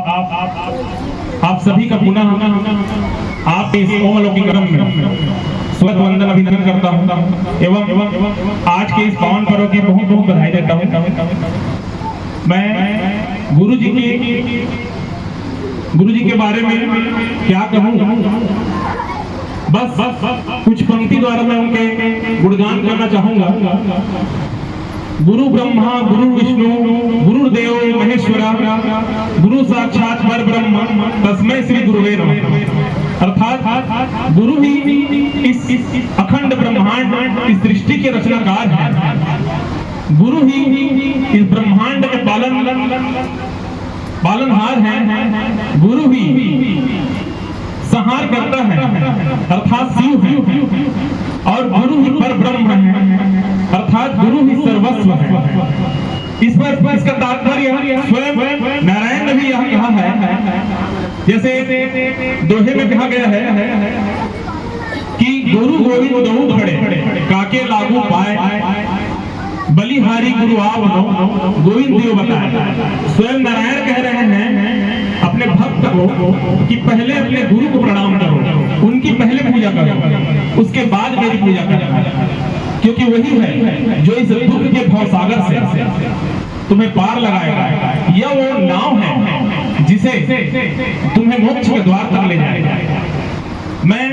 आप सभी का पुनः आप इस ओमलौकिक क्रम में स्वागत वंदन अभिनंदन करता हूँ एवं आज के इस पावन पर्व की बहुत बहुत बधाई देता हूँ। मैं गुरु जी के बारे में क्या कहूँ, बस कुछ पंक्ति द्वारा मैं उनके गुणगान करना चाहूंगा। गुरु ब्रह्मा गुरु विष्णु गुरुदेव महेश्वरा गुरु साक्षात परब्रह्म तस्मै श्री गुरुवे नमः। अर्थात गुरु ही इस अखंड ब्रह्मांड इस सृष्टि के रचनाकार है। गुरु ही इस ब्रह्मांड के पालनहार है। गुरु ही संहार करता है अर्थात शिव है, और गुरु ही परब्रह्म है अर्थात गुरु ही सर्वस्व है। इस पर इसका तात्पर्य स्वयं नारायण ने भी यह कहा है, जैसे दोहे में कहा गया है कि गुरु गोविंद दो खड़े काके लागू पाए बलिहारी गुरु आप गोविंद देव बताए। स्वयं नारायण कह रहे हैं अपने भक्त को कि पहले अपने गुरु को प्रणाम करो, उनकी पहले पूजा करो, उसके बाद मेरी पूजा करो, क्योंकि वही है जो इस दुख के भवसागर से तुम्हें पार लगाएगा। यह वो नाव है जिसे तुम्हें मोक्ष के द्वार तक ले जाएगा। मैं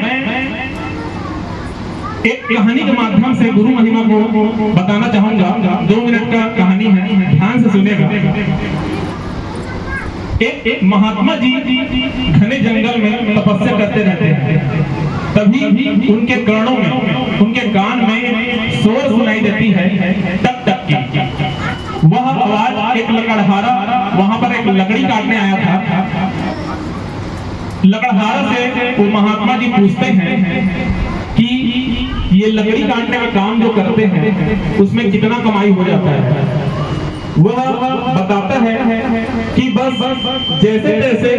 एक कहानी के माध्यम से गुरु महिमा को बताना चाहूंगा। 2 मिनट का कहानी है, ध्यान से सुनेगा। एक महात्मा जी घने जंगल में तपस्या करते रहते हैं। तभी उनके कर्णों में, उनके कान में शोर सुनाई देती है, टक टक की। वह आवाज एक लकड़हारा वहां पर एक लकड़ी काटने आया था। लकड़हारा से वो महात्मा जी पूछते हैं कि ये लकड़ी काटने का काम जो करते हैं उसमें कितना कमाई हो जाता है। वह बताता है कि बस जैसे जैसे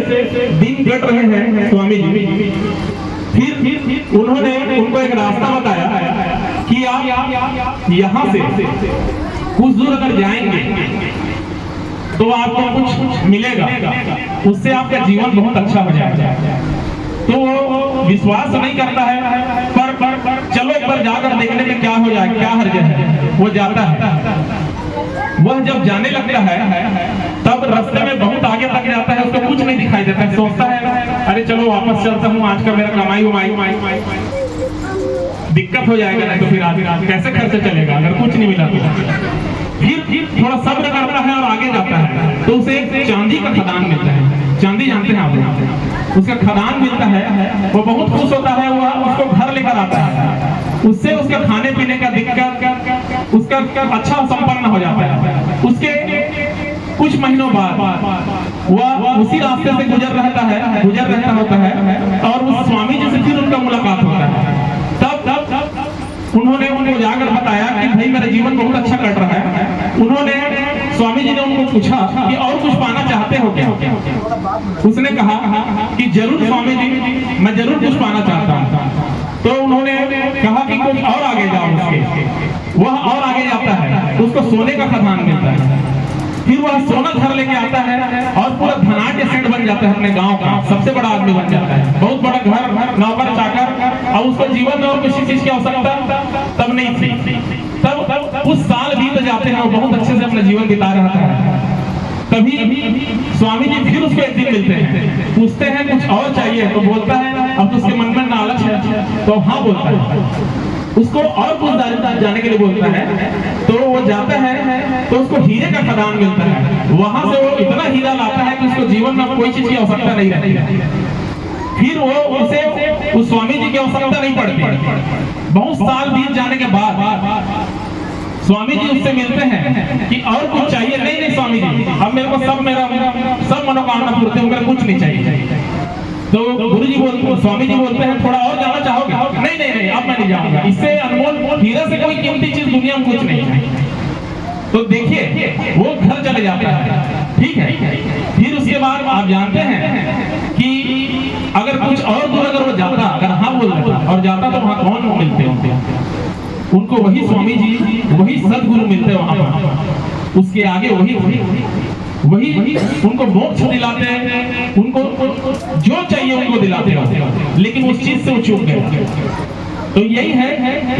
दिन कट रहे हैं स्वामी जी, फिर उन्होंने उनको एक रास्ता बताया कि आप यहाँ से कुछ दूर अगर जाएंगे तो आपको कुछ मिलेगा, उससे आपका जीवन बहुत अच्छा हो जाएगा। तो वो विश्वास नहीं करता है, पर चलो एक बार जाकर देखने में क्या हो जाएगा, क्या हर्ज है। वो जाता है। वह जब जाने लगता है तब रास्ते में बहुत आगे तक जाता है, उसको कुछ नहीं दिखाई देता है। सोचता है अरे चलो वापस चलता हूँ, आज का मेरा कमाई दिक्कत हो जाएगा, नहीं तो फिर आधी रात कैसे खर्चा चलेगा अगर कुछ नहीं मिला तो। फिर थोड़ा सब्र करता है और आगे जाता है तो उसे एक चांदी का खदान मिलता है। चांदी जानते हैं आप लोग, उसका खदान मिलता है। वो बहुत खुश होता है, वह उसको घर लेकर आता है। उससे उसका खाने पीने का दिक्कत उसका अच्छा संपन्न हो जाता है। उसके कुछ महीनों बाद वह उसी रास्ते से गुजर रहता होता है और उस स्वामी जी से फिर उनका मुलाकात होता है। तब उन्होंने उनको जाकर बताया कि भाई मेरा जीवन बहुत अच्छा कट रहा है। उन्होंने स्वामी जी ने उनको पूछा कि और कुछ पाना चाहते हो क्या? उसने कहा कि जरूर स्वामी जी, मैं जरूर कुछ पाना चाहता हूँ। तो उन्होंने कहा कि कुछ और आगे जाओ उसके। वह और आगे जाता है, उसको सोने का खदान मिलता है। फिर वह सोना घर लेके आता है और पूरा धनाढ्य सेठ बन जाता है, अपने गांव का सबसे बड़ा आदमी बन जाता है। बहुत बड़ा घर, नौकर चाकर, और उसको जीवन में और किसी चीज की आवश्यकता तब नहीं थी। तब कुछ साल बीत जाते हैं, वो बहुत अच्छे से अपना जीवन बिता रहा है। तभी स्वामी जी फिर उसको एक दिन मिलते हैं, पूछते हैं कुछ और चाहिए? तो बोलता है, अब तो उसके मन में लालच है तो हाँ बोलता है। उसको और कुछ जाने के लिए बोलता है तो वो जाता है तो उसको हीरे का खदान मिलता है। वहां से वो इतना हीरा लाता है कि उसको जीवन में कोई चीज की आवश्यकता नहीं रहती। फिर वो उसे उस स्वामी जी की आवश्यकता नहीं पड़ती। बहुत साल बीत जाने के बाद स्वामी जी उससे मिलते हैं कि और कुछ चाहिए? नहीं स्वामी जी, अब मेरे को सब मनोकामना पूर्ण है, मेरा कुछ नहीं चाहिए। तो गुरु जी स्वामी जी बोलते हैं थोड़ा और जाना चाहोगे? नहीं अब मैं नहीं जाऊंगा, इससे अनमोल हीरा से कोई कीमती चीज दुनिया में कुछ नहीं है। तो देखिए वो घर चले जाता है, ठीक है। फिर उसके बाद आप जानते हैं कि अगर कुछ और दूर अगर वो जाता, अगर हाँ बोल देता और जाता तो वहाँ कौन मिलते होंगे? उनको वही स्वामी जी, वही सदगुरु मिलते वहां पर। उसके आगे वही वही उनको मोक्ष दिलाते हैं, उनको जो चाहिए उनको दिलाते हैं, लेकिन उस चीज से वो चूक गए। तो यही है,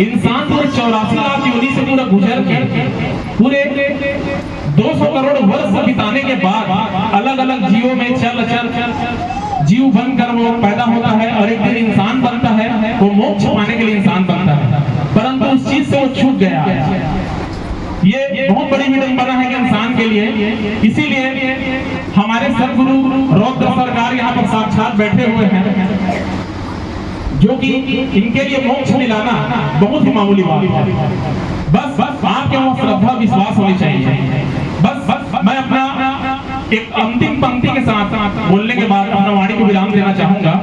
इंसान पूरे 84 लाख योनि से पूरा गुजर के पूरे 200 करोड़ वर्ष बिताने के बाद अलग अलग जीवों में चल जीव बनकर वो पैदा होता है और एक दिन इंसान बनता है, वो मोक्ष पाने के लिए इंसान बनता है, परंतु उस चीज से वो चूक गया। ये बहुत बड़ी विडंबना है कि इंसान के लिए। इसीलिए हमारे सदगुरु रौद्र सरकार यहाँ पर साक्षात बैठे हुए हैं, जो कि इनके लिए मोक्ष दिलाना बहुत ही मामूली बात है। बस आपके वहाँ श्रद्धा विश्वास होनी चाहिए। बस मैं अपना एक अंतिम पंक्ति के साथ बोलने के बाद अपना वाणी को विराम देना चाहूंगा।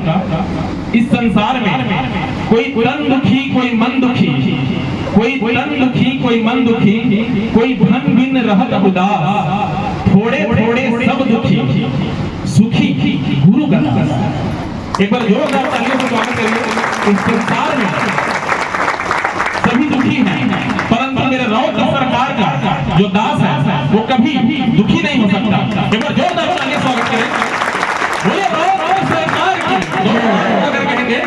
इस संसार में कोई तन दुखी, कोई मन दुखी, कोई तन दुखी, कोई मन दुखी, कोई धन बिन रहत उदास, थोड़े थोड़े सब दुखी, सुखी गुरु गदा। एक बार जोरदार तालियों से स्वागत करिए। इस संसार में सभी दुखी हैं, परंतु मेरे रौद्र सरकार का जो दास है वो कभी दुखी नहीं हो सकता। एक बार जोरदार तालियों से स्वागत करें। बोले रौद्र सरकार की, अगर कहेंगे